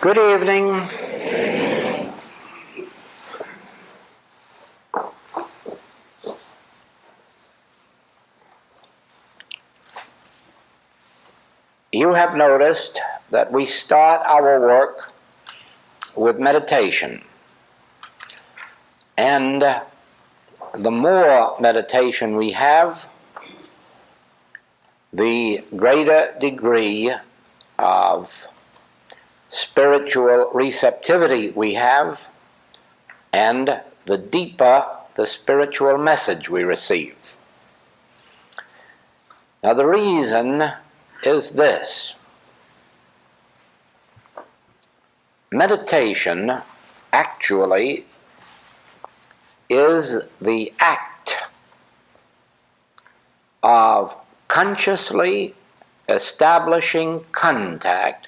Good evening. You have noticed that we start our work with meditation. And the more meditation we have, the greater degree of spiritual receptivity we have, and the deeper the spiritual message we receive. Now, the reason is this. Meditation actually is the act of consciously establishing contact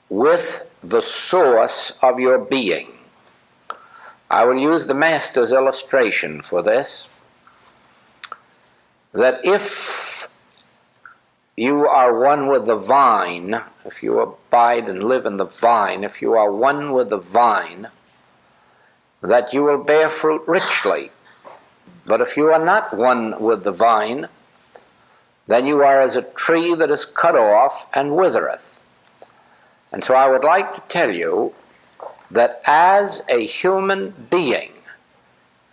with the source of your being. I will use the Master's illustration for this, that if you are one with the vine, if you abide and live in the vine, if you are one with the vine, that you will bear fruit richly. But if you are not one with the vine, then you are as a tree that is cut off and withereth. And so I would like to tell you that as a human being,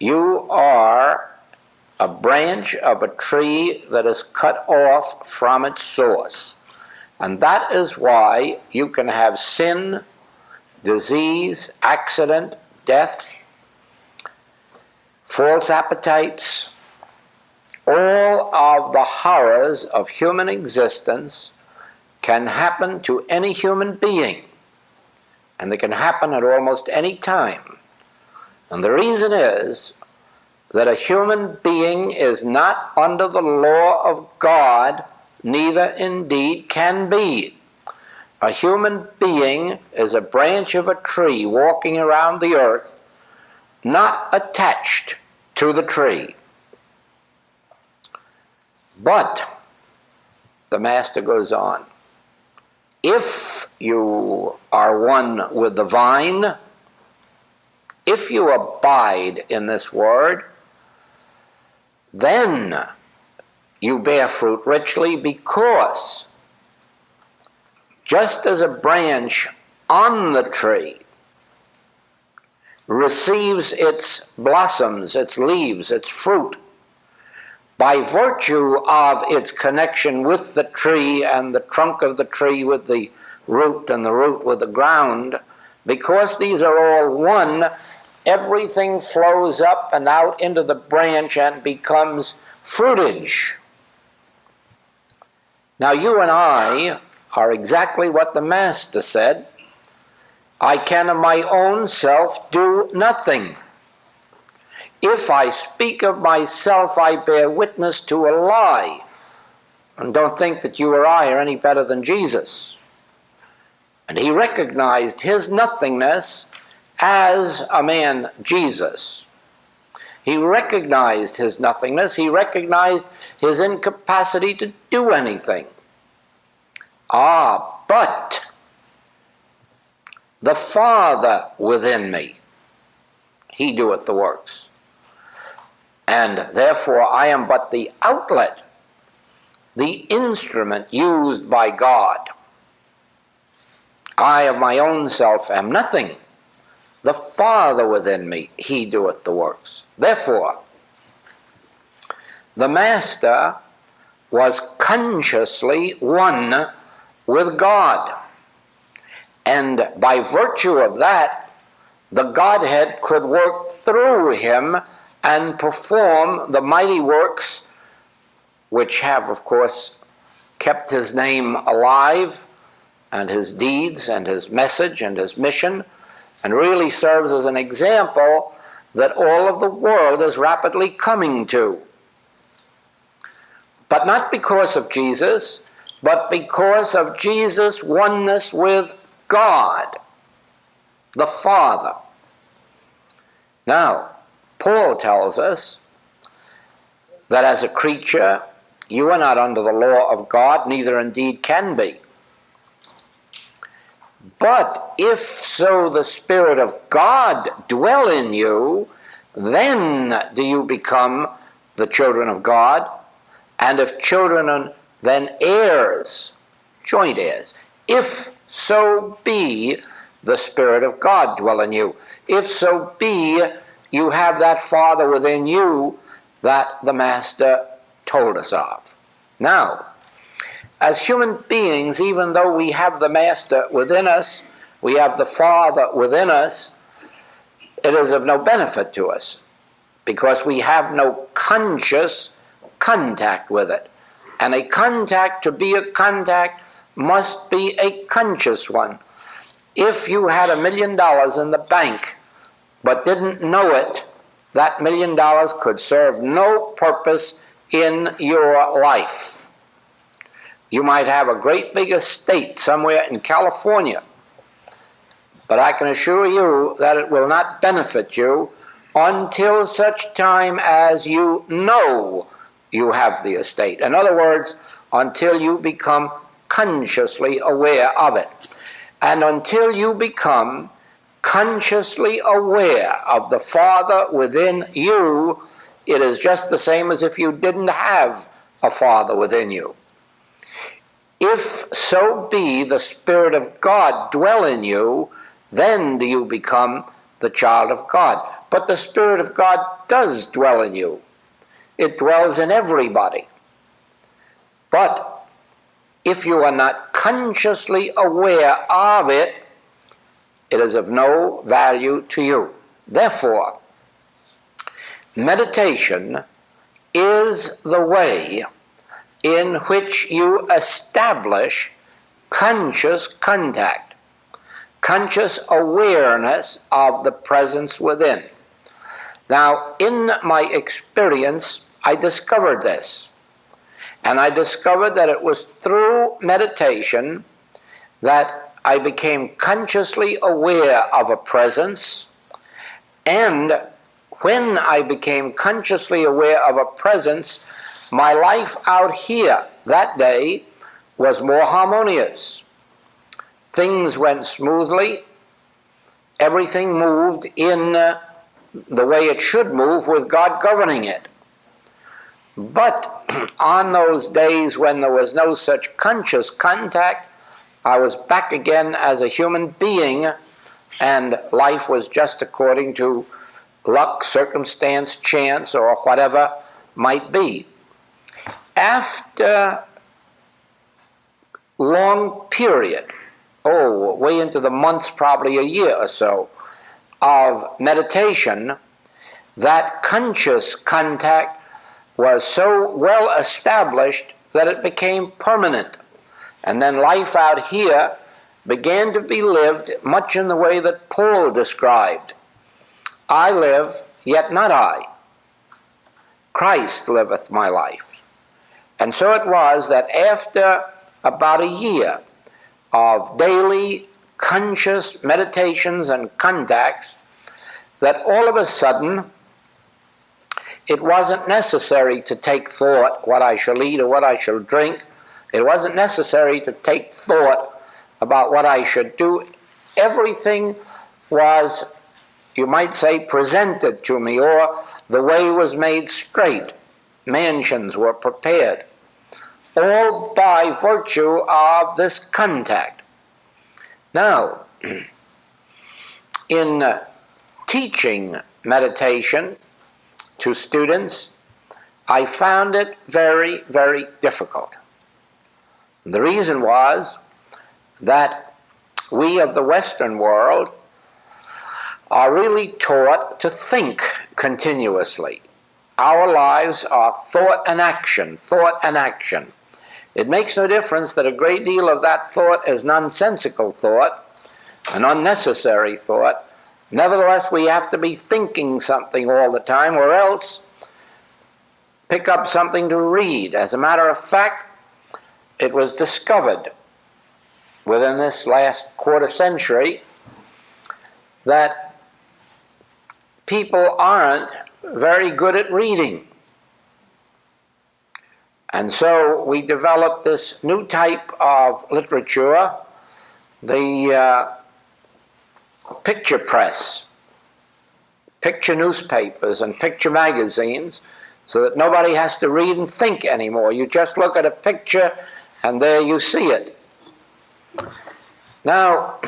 you are a branch of a tree that is cut off from its source. And that is why you can have sin, disease, accident, death, false appetites, all of the horrors of human existence can happen to any human being, and they can happen at almost any time. And the reason is that a human being is not under the law of God, neither indeed can be. A human being is a branch of a tree walking around the earth, not attached to the tree. But, the Master goes on, if you are one with the vine, if you abide in this word, then you bear fruit richly, because just as a branch on the tree receives its blossoms, its leaves, its fruit, by virtue of its connection with the tree and the trunk of the tree with the root and the root with the ground, because these are all one, everything flows up and out into the branch and becomes fruitage. Now you and I are exactly what the Master said. I can of my own self do nothing. If I speak of myself, I bear witness to a lie. And don't think that you or I are any better than Jesus. And he recognized his nothingness as a man, Jesus. He recognized his nothingness. He recognized his incapacity to do anything. But the Father within me, he doeth the works. And therefore I am but the outlet, the instrument used by God. I of my own self am nothing. The Father within me, he doeth the works. Therefore, the Master was consciously one with God. And by virtue of that, the Godhead could work through him and perform the mighty works which have, of course, kept his name alive, and his deeds and his message and his mission, and really serves as an example that all of the world is rapidly coming to. But not because of Jesus, but because of Jesus' oneness with God, the Father. Now, Paul tells us that as a creature, you are not under the law of God, neither indeed can be. But if so the Spirit of God dwell in you, then do you become the children of God. And if children, then heirs, joint heirs, if so be the Spirit of God dwell in you. If so be you have that Father within you that the Master told us of. Now, as human beings, even though we have the Master within us, we have the Father within us, it is of no benefit to us because we have no conscious contact with it. And a contact, to be a contact, must be a conscious one. If you had $1 million in the bank but didn't know it, that $1 million could serve no purpose in your life. You might have a great big estate somewhere in California, but I can assure you that it will not benefit you until such time as you know you have the estate. In other words, until you become consciously aware of it. And until you become consciously aware of the Father within you, it is just the same as if you didn't have a Father within you. If so be the Spirit of God dwell in you, then do you become the child of God. But the Spirit of God does dwell in you. It dwells in everybody. But if you are not consciously aware of it, it is of no value to you. Therefore, meditation is the way in which you establish conscious contact, conscious awareness of the presence within. Now, in my experience, I discovered this. And I discovered that it was through meditation that I became consciously aware of a presence. And when I became consciously aware of a presence, my life out here that day was more harmonious. Things went smoothly. Everything moved in the way it should move, with God governing it. But on those days when there was no such conscious contact, I was back again as a human being, and life was just according to luck, circumstance, chance, or whatever might be. After long period, way into the months, probably a year or so, of meditation, that conscious contact was so well established that it became permanent. And then life out here began to be lived much in the way that Paul described. I live, yet not I. Christ liveth my life. And so it was that after about a year of daily conscious meditations and contacts, that all of a sudden it wasn't necessary to take thought what I shall eat or what I shall drink. It wasn't necessary to take thought about what I should do. Everything was, you might say, presented to me, or the way was made straight. Mansions were prepared, all by virtue of this contact. Now, in teaching meditation to students, I found it very, very difficult. The reason was that we of the Western world are really taught to think continuously. Our lives are thought and action, thought and action. It makes no difference that a great deal of that thought is nonsensical thought, an unnecessary thought. Nevertheless, we have to be thinking something all the time, or else pick up something to read. As a matter of fact, it was discovered within this last quarter century that people aren't very good at reading. And so we developed this new type of literature the picture press, picture newspapers and picture magazines, so that nobody has to read and think anymore. You just look at a picture and there you see it. Now,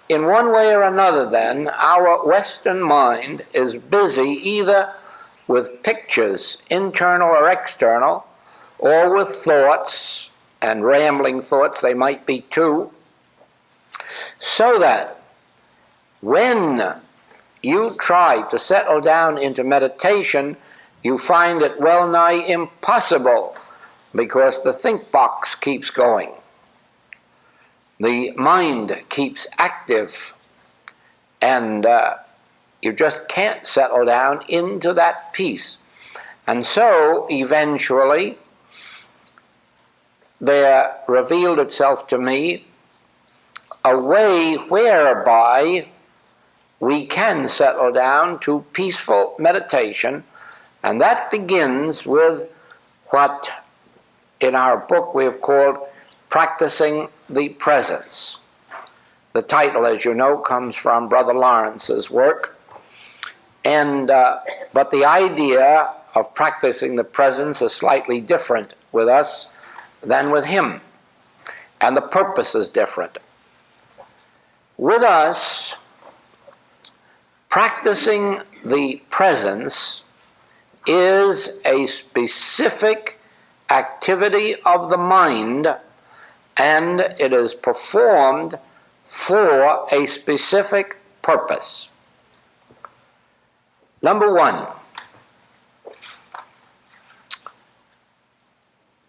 in one way or another then, our Western mind is busy either with pictures, internal or external, or with thoughts, and rambling thoughts they might be too, so that when you try to settle down into meditation, you find it well nigh impossible, because the think box keeps going. The mind keeps active, and you just can't settle down into that peace. And so, eventually, there revealed itself to me a way whereby we can settle down to peaceful meditation, and that begins with what in our book we have called Practicing the Presence. The title, as you know, comes from Brother Lawrence's work, and but the idea of practicing the presence is slightly different with us than with him, and the purpose is different. With us, practicing the presence is a specific activity of the mind, and it is performed for a specific purpose. Number one,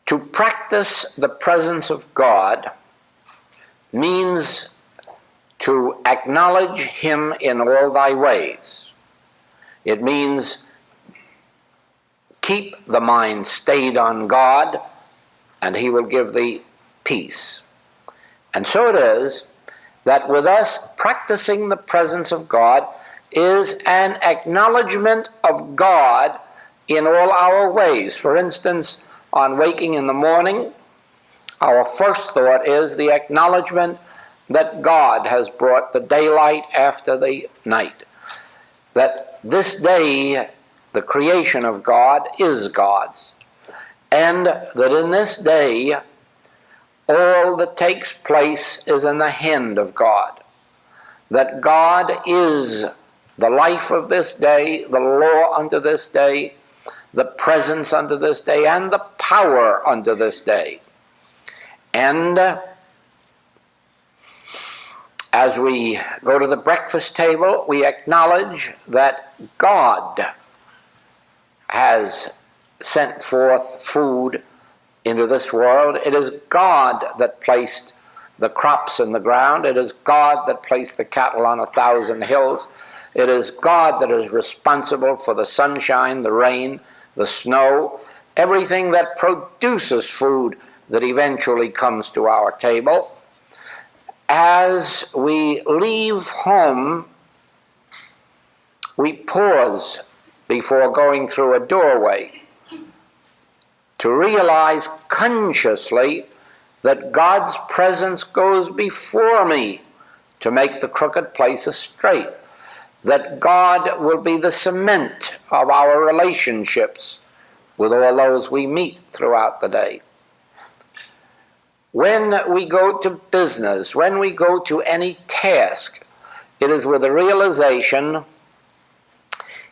to practice the presence of God means to acknowledge him in all thy ways. It means keep the mind stayed on God, and he will give thee peace. And so it is that with us, practicing the presence of God is an acknowledgement of God in all our ways. For instance, on waking in the morning, our first thought is the acknowledgement that God has brought the daylight after the night, that this day, the creation of God, is God's, and that in this day, all that takes place is in the hand of God, that God is the life of this day, the law unto this day, the presence unto this day, and the power unto this day. And as we go to the breakfast table, we acknowledge that God has sent forth food into this world. It is God that placed the crops in the ground. It is God that placed the cattle on 1,000 hills. It is God that is responsible for the sunshine, the rain, the snow, everything that produces food that eventually comes to our table. As we leave home, we pause before going through a doorway to realize consciously that God's presence goes before me to make the crooked places straight, that God will be the cement of our relationships with all those we meet throughout the day. When we go to business, when we go to any task, it is with the realization,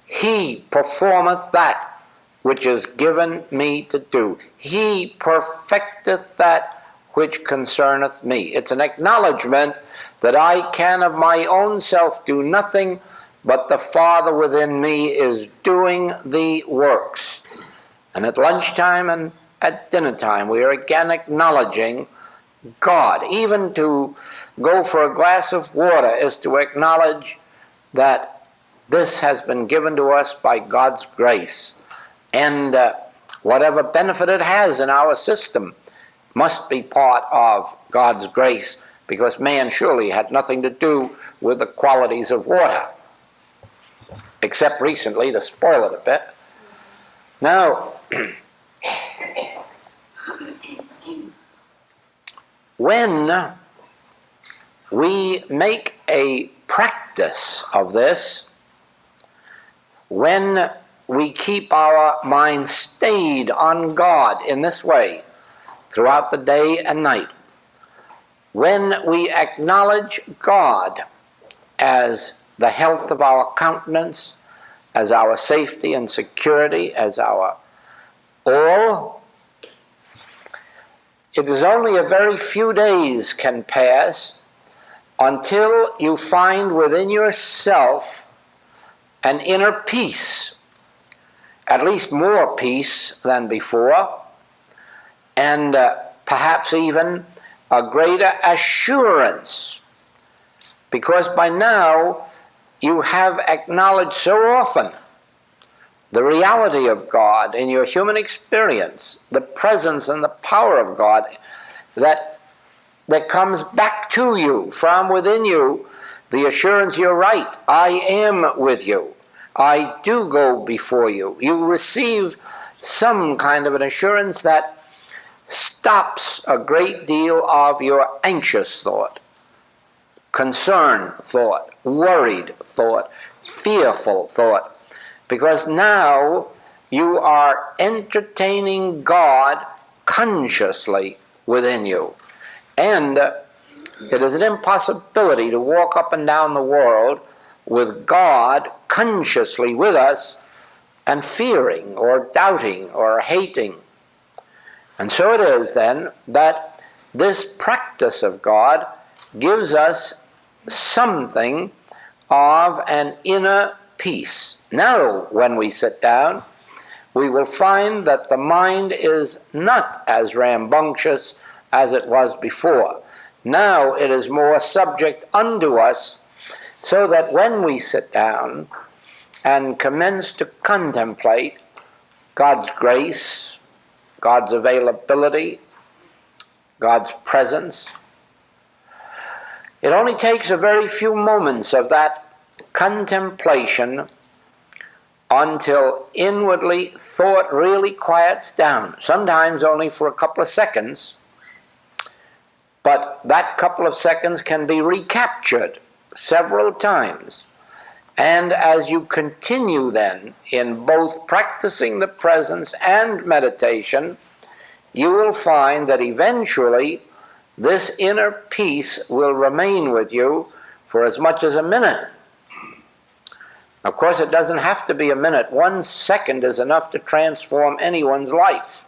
he performeth that which is given me to do. He perfecteth that which concerneth me. It's an acknowledgement that I can of my own self do nothing, but the Father within me is doing the works. And at lunchtime and at dinner time, we are again acknowledging God. Even to go for a glass of water is to acknowledge that this has been given to us by God's grace. And whatever benefit it has in our system must be part of God's grace, because man surely had nothing to do with the qualities of water, except recently to spoil it a bit. Now, when we make a practice of this when we keep our mind stayed on God in this way throughout the day and night. When we acknowledge God as the health of our countenance, as our safety and security, as our all, it is only a very few days can pass until you find within yourself an inner peace, at least more peace than before, and perhaps even a greater assurance, because by now you have acknowledged so often the reality of God in your human experience, the presence and the power of God that comes back to you from within you, the assurance, you're right, I am with you. I do go before you. You receive some kind of an assurance that stops a great deal of your anxious thought, concerned thought, worried thought, fearful thought, because now you are entertaining God consciously within you. And it is an impossibility to walk up and down the world with God consciously with us and fearing or doubting or hating. And so it is then that this practice of God gives us something of an inner peace. Now, when we sit down, we will find that the mind is not as rambunctious as it was before. Now it is more subject unto us, so that when we sit down and commence to contemplate God's grace, God's availability, God's presence, it only takes a very few moments of that contemplation until inwardly thought really quiets down, sometimes only for a couple of seconds, but that couple of seconds can be recaptured several times. And as you continue then in both practicing the presence and meditation, you will find that eventually this inner peace will remain with you for as much as a minute. Of course, it doesn't have to be a minute. 1 second is enough to transform anyone's life.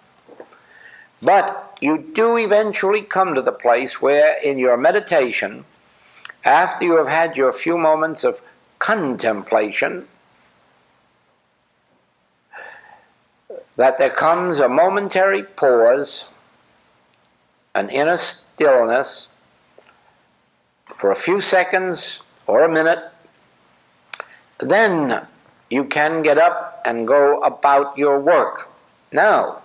But you do eventually come to the place where in your meditation, after you have had your few moments of contemplation, that there comes a momentary pause, an inner stillness for a few seconds or a minute. Then you can get up and go about your work. Now,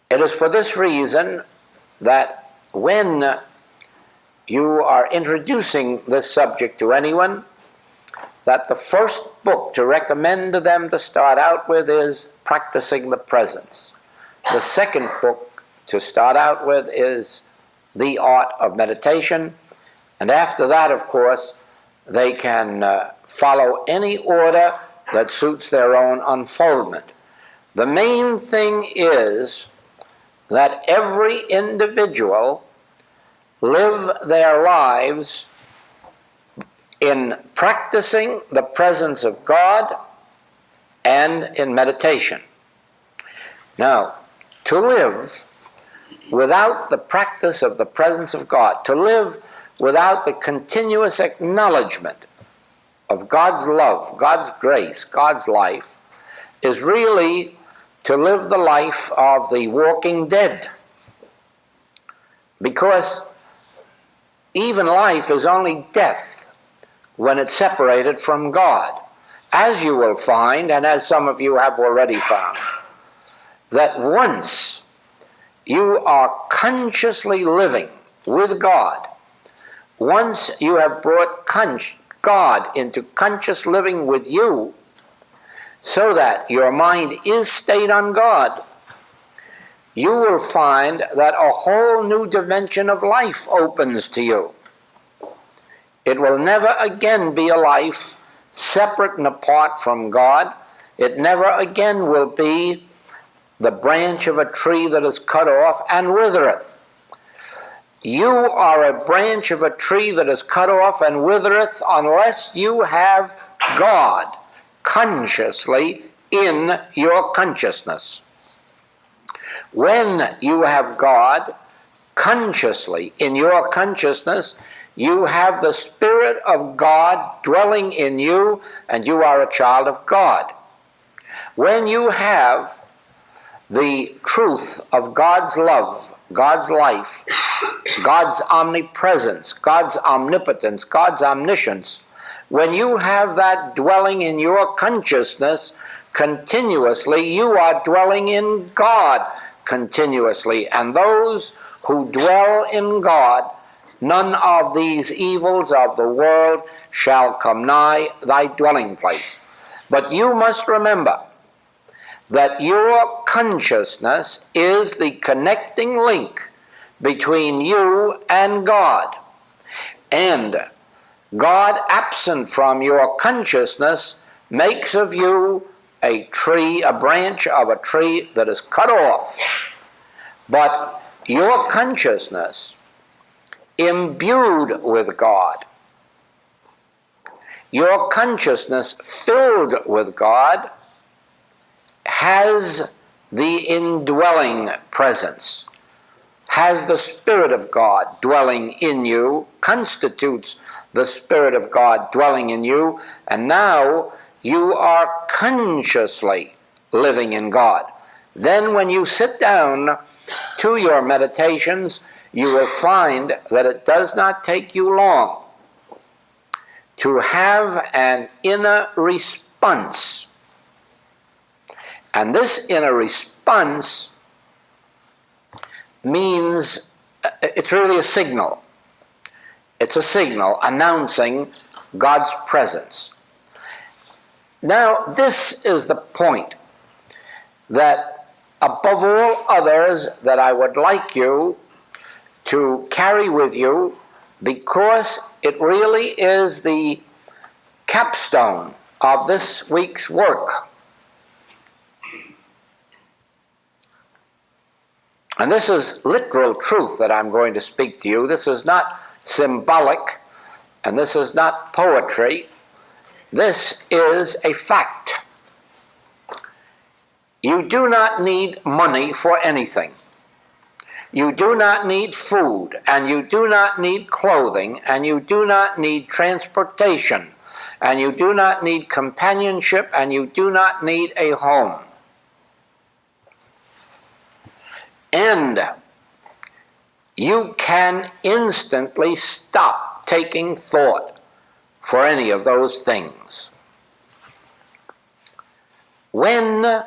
it is for this reason that when you are introducing this subject to anyone, that the first book to recommend to them to start out with is Practicing the Presence. The second book to start out with is The Art of Meditation. And after that, of course, they can follow any order that suits their own unfoldment. The main thing is that every individual live their lives in practicing the presence of God and in meditation. Now, to live without the practice of the presence of God, to live without the continuous acknowledgement of God's love, God's grace, God's life, is really to live the life of the walking dead. Because even life is only death when it's separated from God. As you will find, and as some of you have already found, that once you are consciously living with God, once you have brought God into conscious living with you, so that your mind is stayed on God, you will find that a whole new dimension of life opens to you. It will never again be a life separate and apart from God. It never again will be the branch of a tree that is cut off and withereth. You are a branch of a tree that is cut off and withereth unless you have God consciously in your consciousness. When you have God consciously in your consciousness, you have the Spirit of God dwelling in you, and you are a child of God. When you have the truth of God's love, God's life, God's omnipresence, God's omnipotence, God's omniscience, when you have that dwelling in your consciousness continuously, you are dwelling in God continuously. And those who dwell in God, none of these evils of the world shall come nigh thy dwelling place. But you must remember that your consciousness is the connecting link between you and God. And God, absent from your consciousness, makes of you a tree, a branch of a tree that is cut off. But your consciousness, imbued with God, your consciousness filled with God, has the indwelling presence, has the Spirit of God dwelling in you, constitutes the Spirit of God dwelling in you, and now you are consciously living in God. Then when you sit down to your meditations, you will find that it does not take you long to have an inner response. And this inner response means it's really a signal. It's a signal announcing God's presence. Now, this is the point that above all others that I would like you to carry with you, because it really is the capstone of this week's work. And this is literal truth that I'm going to speak to you. This is not symbolic, and this is not poetry. This is a fact. You do not need money for anything. You do not need food, and you do not need clothing, and you do not need transportation, and you do not need companionship, and you do not need a home. And you can instantly stop taking thought for any of those things. When,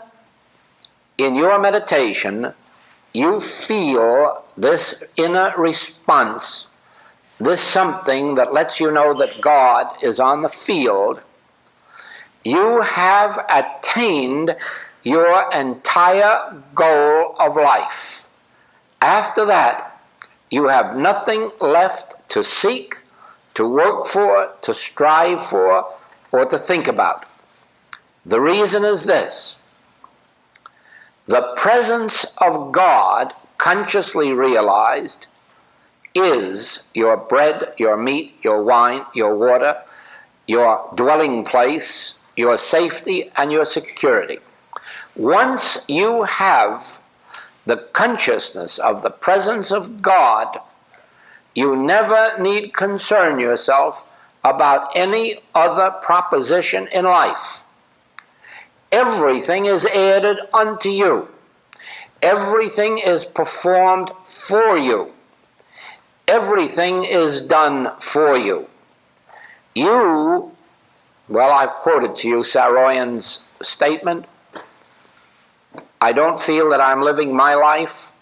in your meditation, you feel this inner response, this something that lets you know that God is on the field, you have attained your entire goal of life. After that, you have nothing left to seek, to work for, to strive for, or to think about. The reason is this: the presence of God, consciously realized, is your bread, your meat, your wine, your water, your dwelling place, your safety, and your security. Once you have the consciousness of the presence of God, you never need concern yourself about any other proposition in life. Everything is added unto you. Everything is performed for you. Everything is done for you. I've quoted to you Saroyan's statement. I don't feel that I'm living my life.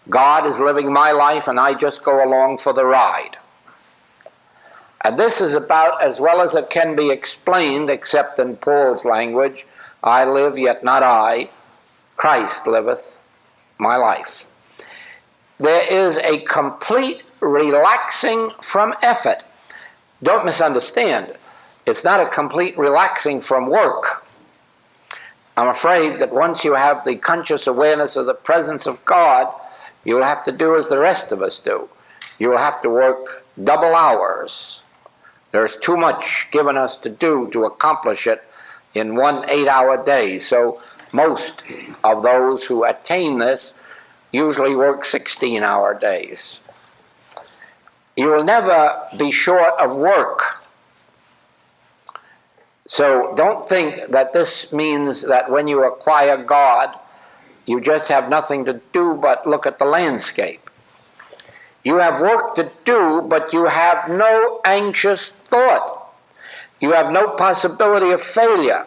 God is living my life, and I just go along for the ride. And this is about as well as it can be explained, except in Paul's language: I live, yet not I. Christ liveth. my life. There is a complete relaxing from effort. Don't misunderstand. It's not a complete relaxing from work. I'm afraid that once you have the conscious awareness of the presence of God, you'll have to do as the rest of us do. You'll have to work double hours. There's too much given us to do to accomplish it in 1 8-hour day. So most of those who attain this usually work 16-hour days. You will never be short of work. So don't think that this means that when you acquire God, you just have nothing to do but look at the landscape. You have work to do, but you have no anxious thought. You have no possibility of failure.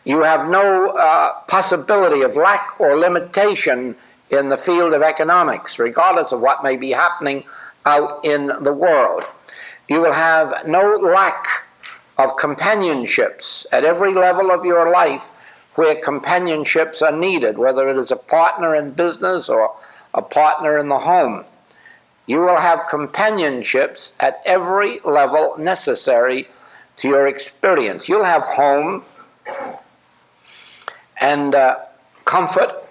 You have no possibility of lack or limitation in the field of economics, regardless of what may be happening out in the world. You will have no lack of companionships at every level of your life where companionships are needed, whether it is a partner in business or a partner in the home. You will have companionships at every level necessary to your experience. You'll have home and comfort,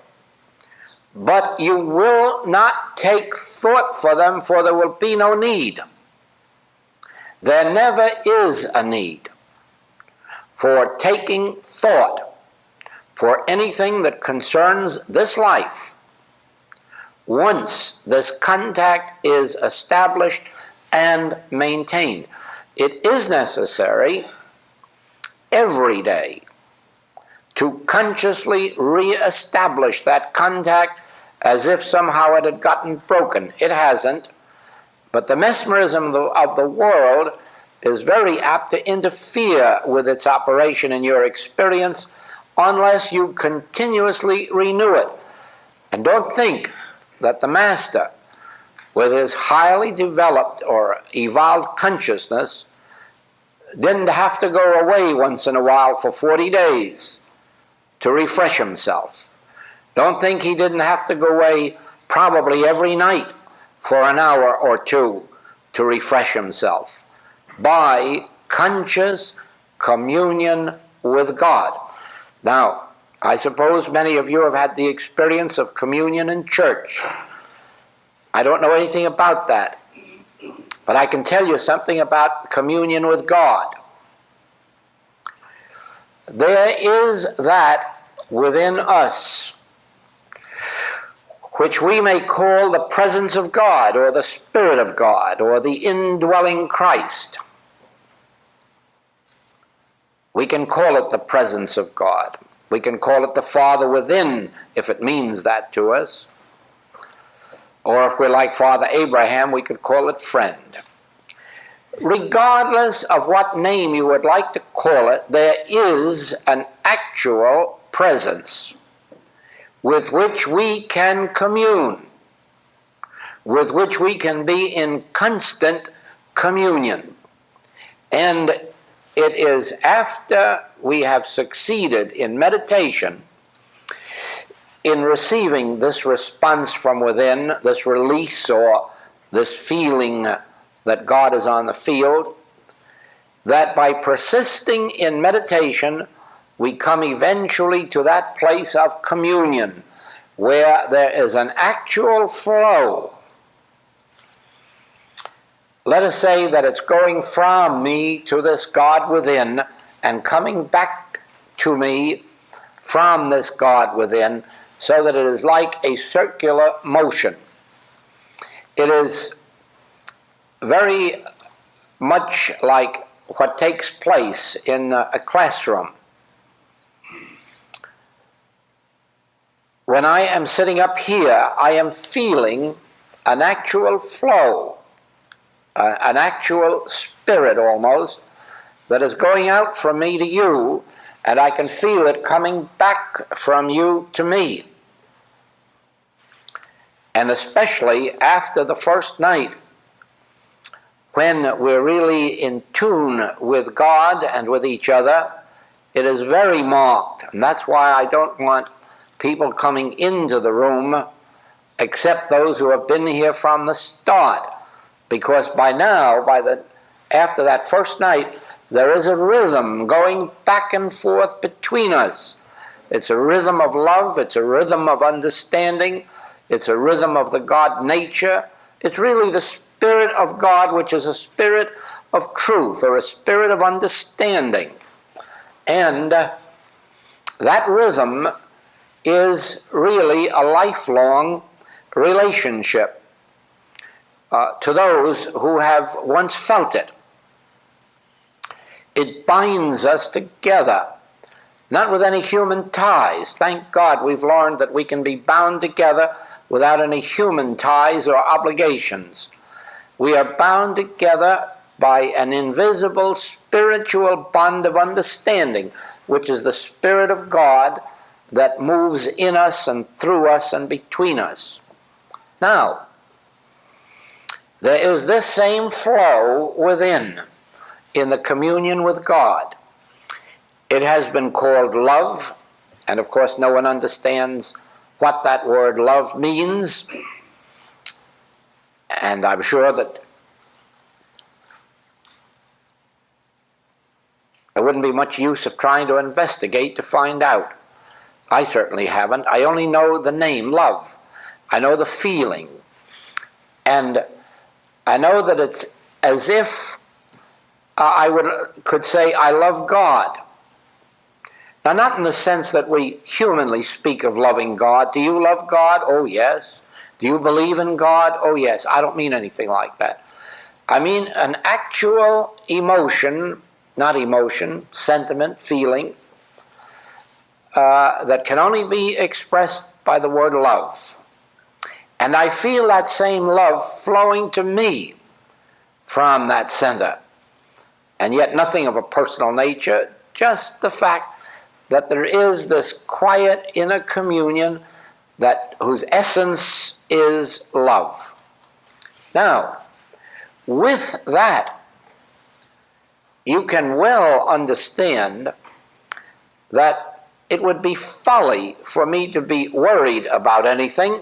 but you will not take thought for them, for there will be no need. There never is a need for taking thought for anything that concerns this life once this contact is established and maintained. It is necessary every day to consciously re-establish that contact as if somehow it had gotten broken. It hasn't. But the mesmerism of the world is very apt to interfere with its operation in your experience unless you continuously renew it. And don't think that the master, with his highly developed or evolved consciousness, didn't have to go away once in a while for 40 days to refresh himself. Don't think he didn't have to go away probably every night for an hour or two to refresh himself by conscious communion with God. Now, I suppose many of you have had the experience of communion in church. I don't know anything about that, but I can tell you something about communion with God. There is that within us which we may call the presence of God, or the Spirit of God, or the indwelling Christ. We can call it the presence of God. We can call it the Father within, if it means that to us. Or if we're like Father Abraham, we could call it friend. Regardless of what name you would like to call it, there is an actual presence with which we can commune, with which we can be in constant communion. And it is after we have succeeded in meditation, in receiving this response from within, this release or this feeling that God is on the field, that by persisting in meditation, we come eventually to that place of communion where there is an actual flow. Let us say that it's going from me to this God within and coming back to me from this God within, so that it is like a circular motion. It is very much like what takes place in a classroom. When I am sitting up here, I am feeling an actual flow, an actual spirit almost, that is going out from me to you, and I can feel it coming back from you to me. And especially after the first night, when we're really in tune with God and with each other, it is very marked. And that's why I don't want people coming into the room except those who have been here from the start. Because by now, after that first night, there is a rhythm going back and forth between us. It's a rhythm of love, it's a rhythm of understanding, it's a rhythm of the God nature. It's really the Spirit of God, which is a spirit of truth, or a spirit of understanding. And that rhythm is really a lifelong relationship to those who have once felt it. It binds us together, not with any human ties. Thank God we've learned that we can be bound together without any human ties or obligations. We are bound together by an invisible spiritual bond of understanding, which is the Spirit of God that moves in us and through us and between us. Now, there is this same flow within, in the communion with God. It has been called love, and of course no one understands what that word love means, and I'm sure that there wouldn't be much use of trying to investigate to find out. I certainly haven't. I only know the name, love. I know the feeling. And I know that it's as if could say, I love God. Now, not in the sense that we humanly speak of loving God. Do you love God? Oh, yes. Do you believe in God? Oh, yes. I don't mean anything like that. I mean an actual emotion, not emotion, sentiment, feeling, that can only be expressed by the word love. And I feel that same love flowing to me from that center. And yet nothing of a personal nature, just the fact that there is this quiet inner communion whose essence is love. Now, with that, you can well understand that it would be folly for me to be worried about anything,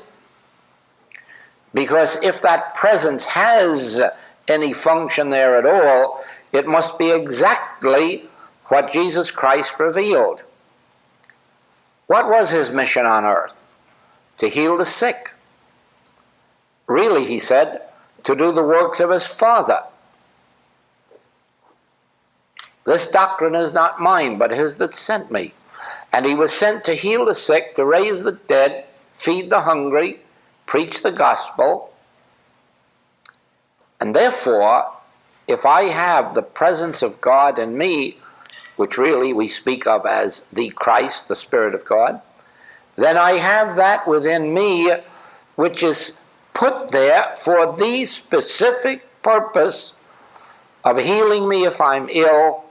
because if that presence has any function there at all, it must be exactly what Jesus Christ revealed. What was his mission on earth? To heal the sick. Really, he said, to do the works of his Father. This doctrine is not mine, but his that sent me. And he was sent to heal the sick, to raise the dead, feed the hungry, preach the gospel. And therefore, if I have the presence of God in me, which really we speak of as the Christ, the Spirit of God, then I have that within me which is put there for the specific purpose of healing me if I'm ill,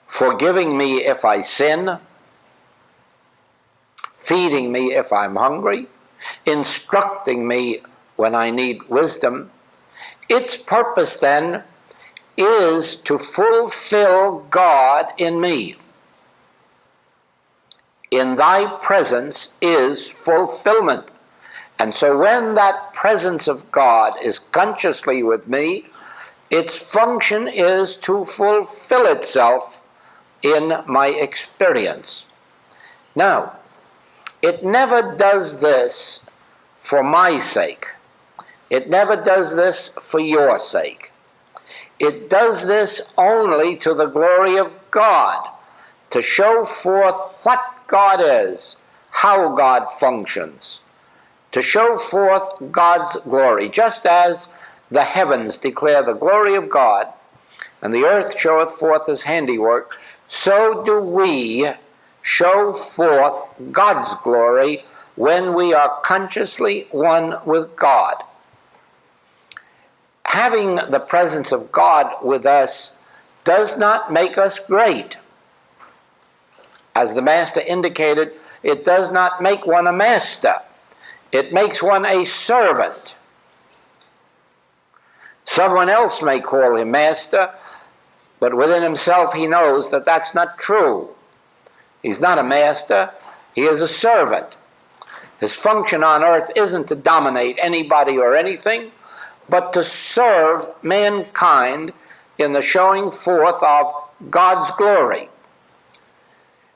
forgiving me if I sin, feeding me if I'm hungry, instructing me when I need wisdom. Its purpose then is to fulfill God in me. In thy presence is fulfillment. And so when that presence of God is consciously with me, its function is to fulfill itself in my experience. Now, it never does this for my sake. It never does this for your sake. It does this only to the glory of God, to show forth what God is, how God functions, to show forth God's glory, just as the heavens declare the glory of God, and the earth showeth forth his handiwork, so do we show forth God's glory when we are consciously one with God. Having the presence of God with us does not make us great. As the Master indicated, it does not make one a master. It makes one a servant. Someone else may call him master, but within himself he knows that that's not true. He's not a master. He is a servant. His function on earth isn't to dominate anybody or anything, but to serve mankind in the showing forth of God's glory.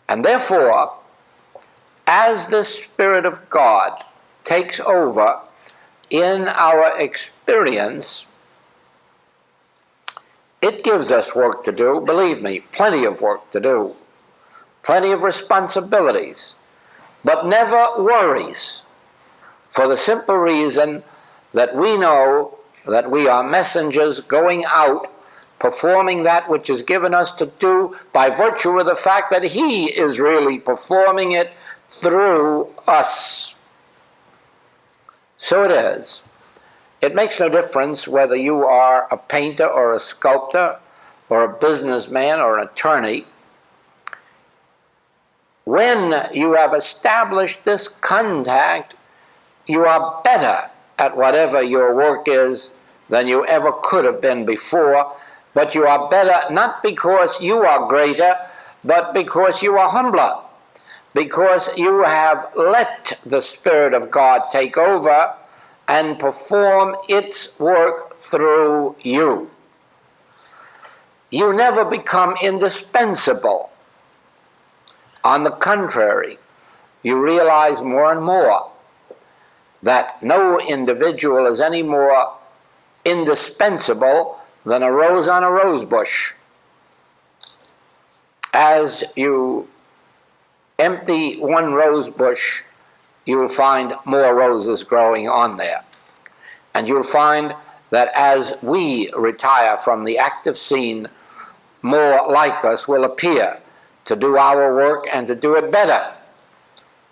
And therefore, as the Spirit of God takes over in our experience, it gives us work to do, believe me, plenty of work to do, plenty of responsibilities, but never worries, for the simple reason that we know that we are messengers going out, performing that which is given us to do by virtue of the fact that He is really performing it through us. So it is. It makes no difference whether you are a painter or a sculptor or a businessman or an attorney. When you have established this contact, you are better at whatever your work is than you ever could have been before, but you are better not because you are greater, but because you are humbler, because you have let the Spirit of God take over and perform its work through you. You never become indispensable. On the contrary, you realize more and more that no individual is any more indispensable than a rose on a rose bush. As you empty one rose bush, you'll find more roses growing on there. And you'll find that as we retire from the active scene, more like us will appear to do our work and to do it better.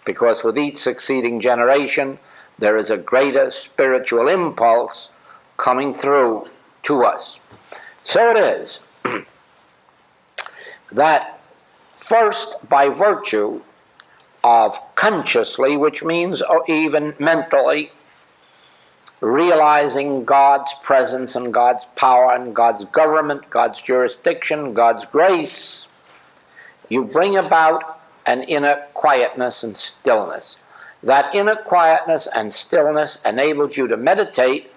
Because with each succeeding generation, there is a greater spiritual impulse coming through to us. So it is that first, by virtue of consciously, which means even mentally, realizing God's presence and God's power and God's government, God's jurisdiction, God's grace, you bring about an inner quietness and stillness. That inner quietness and stillness enables you to meditate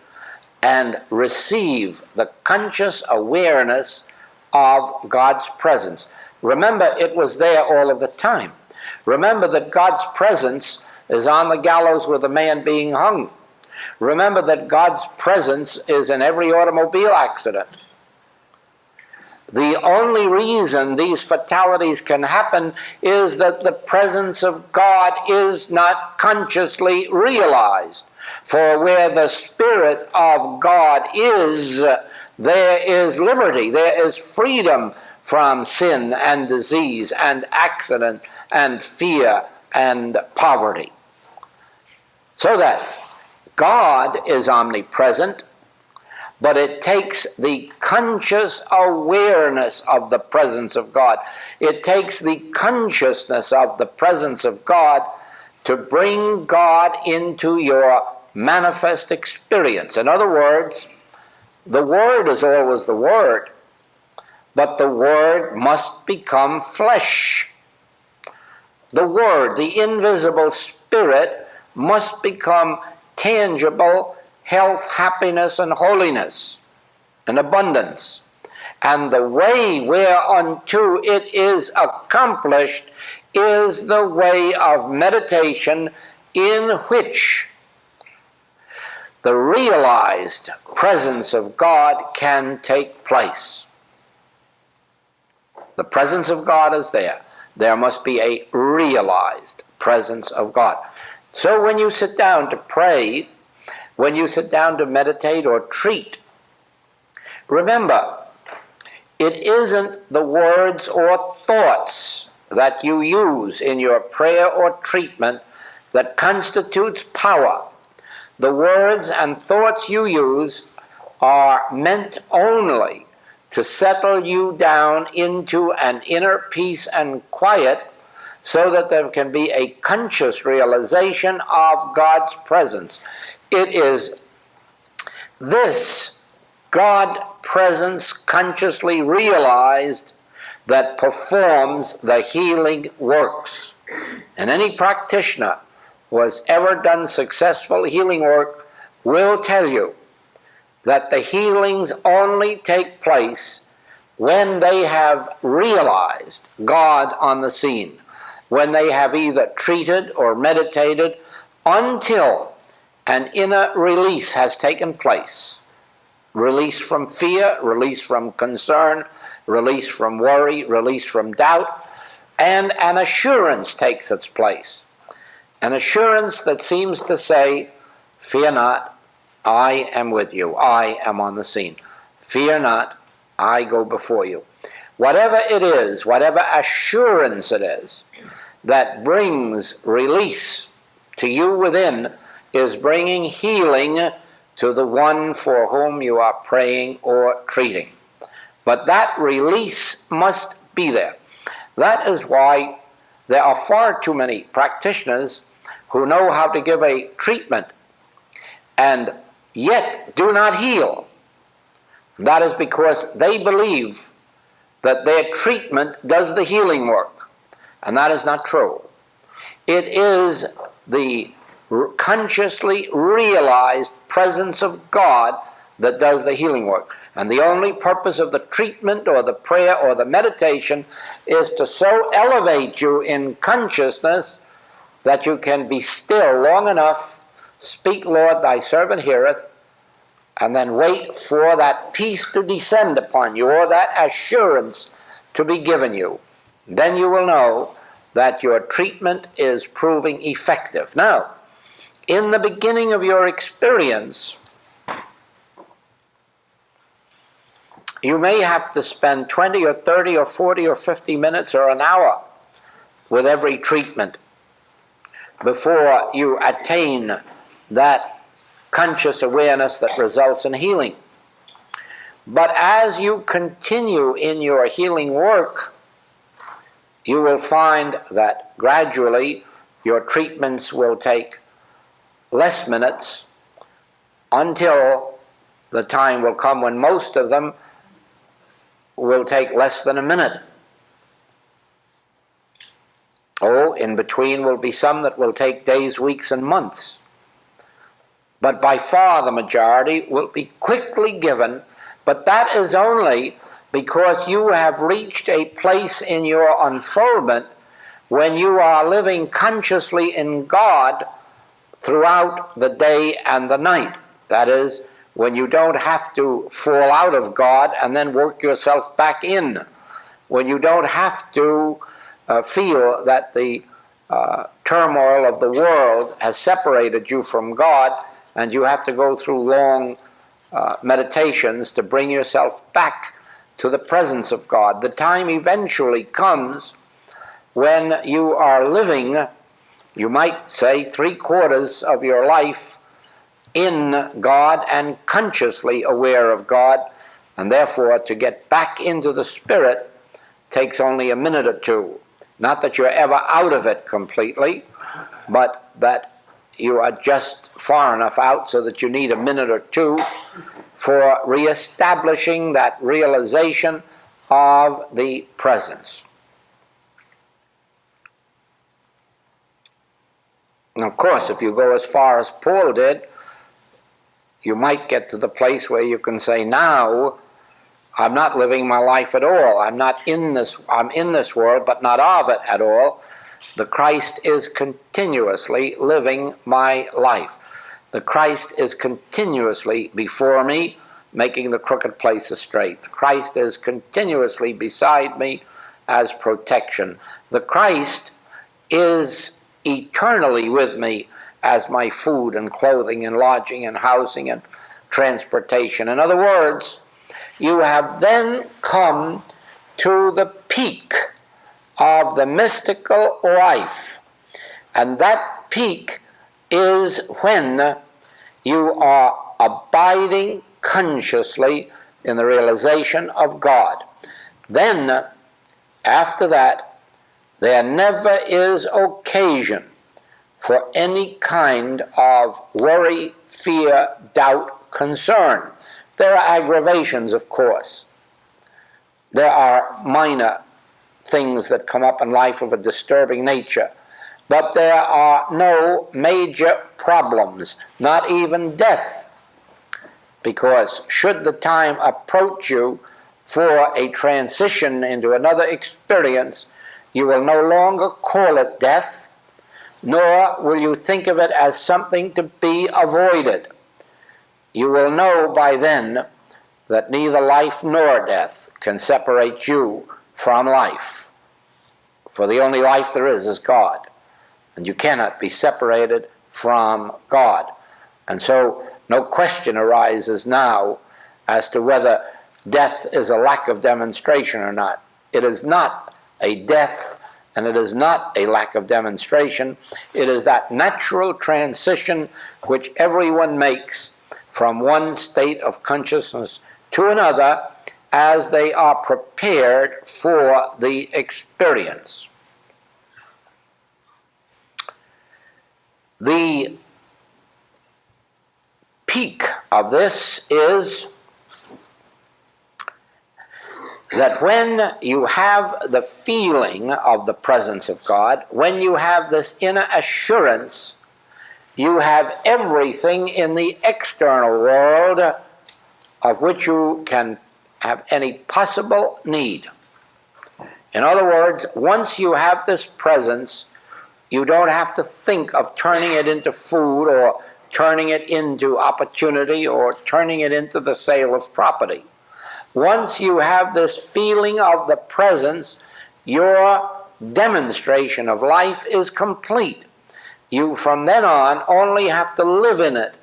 and receive the conscious awareness of God's presence. Remember, it was there all of the time. Remember that God's presence is on the gallows with a man being hung. Remember that God's presence is in every automobile accident. The only reason these fatalities can happen is that the presence of God is not consciously realized. For where the Spirit of God is, there is liberty, there is freedom from sin and disease and accident and fear and poverty. So that God is omnipresent, but it takes the conscious awareness of the presence of God. It takes the consciousness of the presence of God to bring God into your manifest experience. In other words, the Word is always the Word, but the Word must become flesh. The Word, the invisible Spirit, must become tangible health, happiness, and holiness, and abundance. And the way whereunto it is accomplished is the way of meditation, in which the realized presence of God can take place. The presence of God is there. There must be a realized presence of God. So when you sit down to pray, when you sit down to meditate or treat, remember, it isn't the words or thoughts that you use in your prayer or treatment that constitutes power. The words and thoughts you use are meant only to settle you down into an inner peace and quiet, so that there can be a conscious realization of God's presence. It is this God presence consciously realized that performs the healing works. And any practitioner who has ever done successful healing work will tell you that the healings only take place when they have realized God on the scene, when they have either treated or meditated until an inner release has taken place. Release from fear, release from concern, release from worry, release from doubt, and an assurance takes its place. An assurance that seems to say, fear not, I am with you, I am on the scene. Fear not, I go before you. Whatever it is, whatever assurance it is that brings release to you within is bringing healing to the one for whom you are praying or treating. But that release must be there. That is why there are far too many practitioners who know how to give a treatment and yet do not heal. That is because they believe that their treatment does the healing work, and that is not true. It is the consciously realized presence of God that does the healing work. And the only purpose of the treatment or the prayer or the meditation is to so elevate you in consciousness that you can be still long enough, speak, Lord, thy servant heareth, and then wait for that peace to descend upon you or that assurance to be given you. Then you will know that your treatment is proving effective. Now, in the beginning of your experience, you may have to spend 20 or 30 or 40 or 50 minutes or an hour with every treatment before you attain that conscious awareness that results in healing. But as you continue in your healing work, you will find that gradually your treatments will take less minutes until the time will come when most of them will take less than a minute. Oh, in between will be some that will take days, weeks, and months. But by far the majority will be quickly given, but that is only because you have reached a place in your unfoldment when you are living consciously in God throughout the day and the night. That is, when you don't have to fall out of God and then work yourself back in. When you don't have to feel that the turmoil of the world has separated you from God and you have to go through long meditations to bring yourself back to the presence of God. The time eventually comes when you are living, you might say, 3/4 of your life in God and consciously aware of God, and therefore to get back into the Spirit takes only a minute or two. Not that you're ever out of it completely, but that you are just far enough out so that you need a minute or two for reestablishing that realization of the presence. And of course, if you go as far as Paul did, you might get to the place where you can say, now I'm not living my life at all. I'm in this world, but not of it at all. The Christ is continuously living my life. The Christ is continuously before me, making the crooked places straight. The Christ is continuously beside me as protection. The Christ is eternally with me as my food and clothing and lodging and housing and transportation. In other words, you have then come to the peak of the mystical life. And that peak is when you are abiding consciously in the realization of God. Then, after that, there never is occasion for any kind of worry, fear, doubt, concern. There are aggravations, of course. There are minor things that come up in life of a disturbing nature. But there are no major problems, not even death. Because should the time approach you for a transition into another experience, you will no longer call it death, nor will you think of it as something to be avoided. You will know by then that neither life nor death can separate you from life. For the only life there is God, and you cannot be separated from God. And so no question arises now as to whether death is a lack of demonstration or not. It is not a death, and it is not a lack of demonstration. It is that natural transition which everyone makes from one state of consciousness to another as they are prepared for the experience. The peak of this is that when you have the feeling of the presence of God, when you have this inner assurance, you have everything in the external world of which you can have any possible need. In other words, once you have this presence, you don't have to think of turning it into food or turning it into opportunity or turning it into the sale of property. Once you have this feeling of the presence, your demonstration of life is complete. You, from then on, only have to live in it,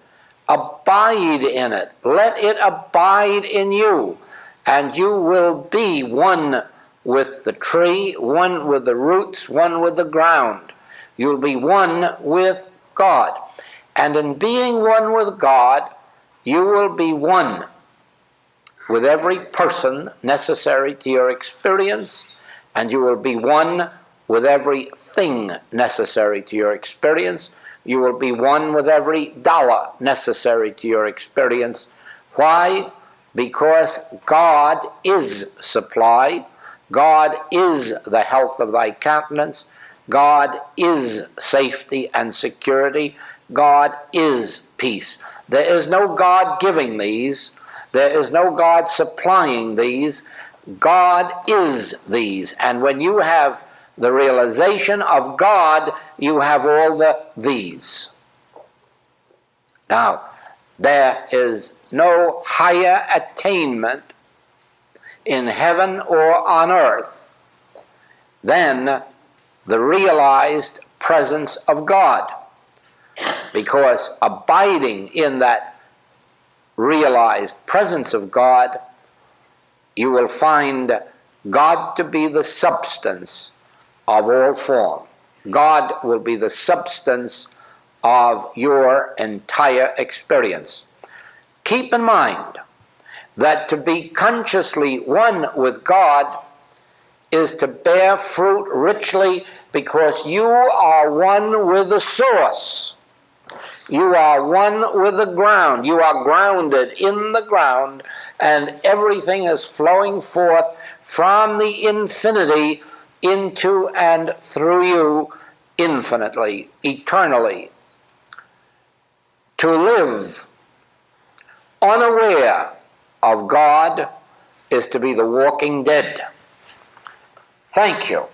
abide in it, let it abide in you, and you will be one with the tree, one with the roots, one with the ground. You'll be one with God. And in being one with God, you will be one with every person necessary to your experience, and you will be one with everything necessary to your experience. You will be one with every dollar necessary to your experience. Why? Because God is supply. God is the health of thy countenance. God is safety and security. God is peace. There is no God giving these. There is no God supplying these. God is these. And when you have the realization of God, you have all the these. Now, there is no higher attainment in heaven or on earth than the realized presence of God. Because abiding in that realized presence of God, you will find God to be the substance of all form. God will be the substance of your entire experience. Keep in mind that to be consciously one with God is to bear fruit richly, because you are one with the source. You are one with the ground. You are grounded in the ground, and everything is flowing forth from the infinity into and through you infinitely, eternally. To live unaware of God is to be the walking dead. Thank you.